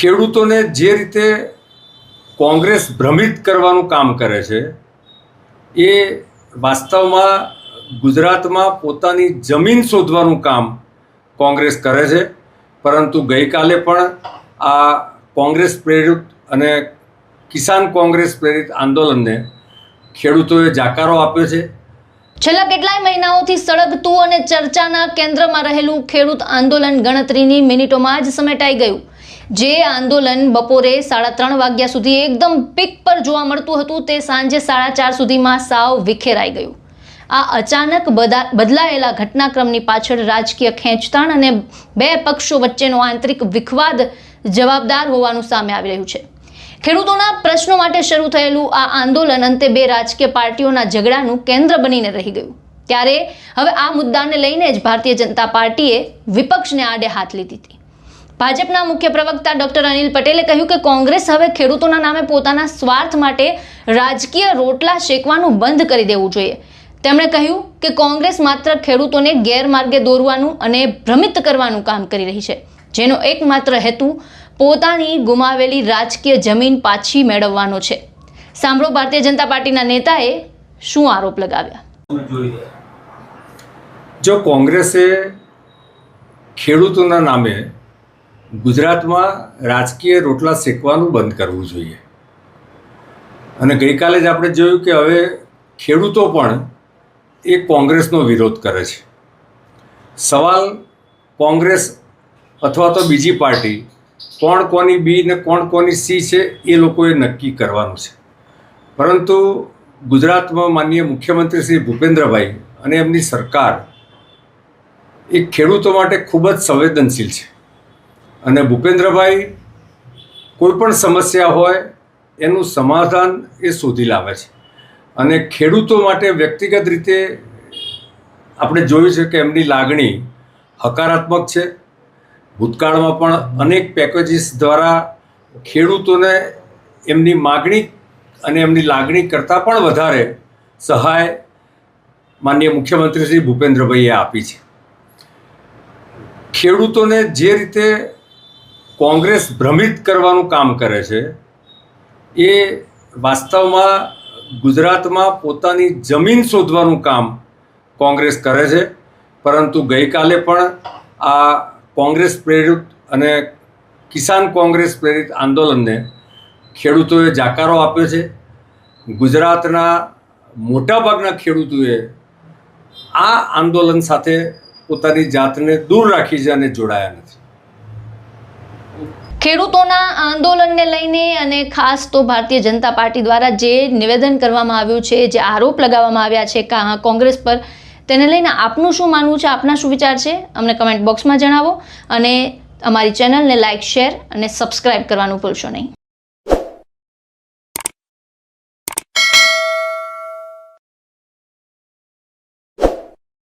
ખેડૂતોને જે રીતે કોંગ્રેસ ભ્રમિત કરવાનું કામ કરે છે એ વાસ્તવમાં ગુજરાતમાં પોતાની જમીન શોધવાનું કામ કોંગ્રેસ કરે છે, પરંતુ ગઈકાલે પણ આ કોંગ્રેસ પ્રેરિત અને કિસાન કોંગ્રેસ પ્રેરિત આંદોલનને ખેડૂતોએ જાકારો આપ્યો છે। છેલ્લા કેટલાય મહિનાઓથી સળગતું અને ચર્ચાના કેન્દ્રમાં રહેલું ખેડૂત આંદોલન ગણતરીની મિનિટોમાં જ સમેટાઈ ગયું। જે આંદોલન બપોરે 3:30 વાગ્યા સુધી એકદમ પીક પર જોવા મળતું હતું તે સાંજે 4:30 સુધીમાં સાવ વિખેરાઈ ગયું। આ અચાનક બદલાયેલા ઘટનાક્રમની પાછળ રાજકીય ખેંચતાણ અને બે પક્ષો વચ્ચેનો આંતરિક વિખવાદ જવાબદાર હોવાનું સામે આવી રહ્યું છે। ખેડૂતોના પ્રશ્નો માટે શરૂ થયેલું આ આંદોલન અંતે બે રાજકીય પાર્ટીઓના ઝઘડાનું કેન્દ્ર બનીને રહી ગયું। ત્યારે હવે આ મુદ્દાને લઈને જ ભારતીય જનતા પાર્ટીએ વિપક્ષને આડે હાથ લીધી હતી। ભાજપના મુખ્ય પ્રવક્તા ડોક્ટર અનિલ પટેલે કહ્યું કે કોંગ્રેસ હવે ખેડૂતોના નામે પોતાના સ્વાર્થ માટે રાજકીય રોટલા શેકવાનું બંધ કરી દેવું જોઈએ। તેમણે કહ્યું કે કોંગ્રેસ માત્ર ખેડૂતોને ગેરમાર્ગે દોરવાનું અને ભ્રમિત કરવાનું કામ કરી રહી છે, જેનો એકમાત્ર હેતુ પોતાની ગુમાવેલી રાજકીય જમીન પાછી મેળવવાનો છે। સાંભળો ભારતીય જનતા પાર્ટીના નેતાએ શું આરોપ લગાવ્યા। જો કોંગ્રેસે ખેડૂતોના નામે ગુજરાતમાં રાજકીય રોટલા શેકવાનું બંધ કરવું જોઈએ, અને ગઈકાલે જ આપણે જોયું કે હવે ખેડૂતો પણ એ કોંગ્રેસનો વિરોધ કરે છે। સવાલ કોંગ્રેસ અથવા તો બીજી પાર્ટી કોણ કોની બી ને કોણ કોની સી છે એ લોકોએ નક્કી કરવાનું છે, પરંતુ ગુજરાતમાં માનનીય મુખ્યમંત્રી શ્રી ભૂપેન્દ્રભાઈ અને એમની સરકાર એ ખેડૂતો માટે ખૂબ જ સંવેદનશીલ છે, અને ભૂપેન્દ્રભાઈ કોઈ પણ સમસ્યા હોય એનું સમાધાન એ શોધી લાવે છે, અને ખેડૂતો માટે વ્યક્તિગત રીતે આપણે જોયું છે કે એમની લાગણી હકારાત્મક છે। ભૂતકાળમાં પણ અનેક પેકેજીસ દ્વારા ખેડૂતોને એમની માગણી અને એમની લાગણી કરતાં પણ વધારે સહાય માનનીય મુખ્યમંત્રી શ્રી ભૂપેન્દ્રભાઈએ આપી છે। ખેડૂતોને જે રીતે કોંગ્રેસ ભ્રમિત કરવાનું કામ કરે છે એ વાસ્તવમાં ગુજરાતમાં પોતાની જમીન શોધવાનું કામ કોંગ્રેસ કરે છે, પરંતુ ગઈકાલે પણ આ કોંગ્રેસ પ્રેરિત અને કિસાન કોંગ્રેસ પ્રેરિત આંદોલનને ખેડૂતોએ જાકારો આપ્યો છે। ગુજરાતના મોટાભાગના ખેડૂતોએ આ આંદોલન સાથે પોતાની જાતને દૂર રાખી છે અને જોડાયા નથી। ખેડૂતોના આંદોલનને લઈને અને ખાસ તો ભારતીય જનતા પાર્ટી દ્વારા જે નિવેદન કરવામાં આવ્યું છે, જે આરોપ લગાવવામાં આવ્યા છે કોંગ્રેસ પર, તેને લઈને આપનું શું માનવું છે, આપના શું વિચાર છે, અમને કમેન્ટ બોક્સમાં જણાવો, અને અમારી ચેનલને લાઇક, શેર અને સબસ્ક્રાઇબ કરવાનું ભૂલશો નહીં।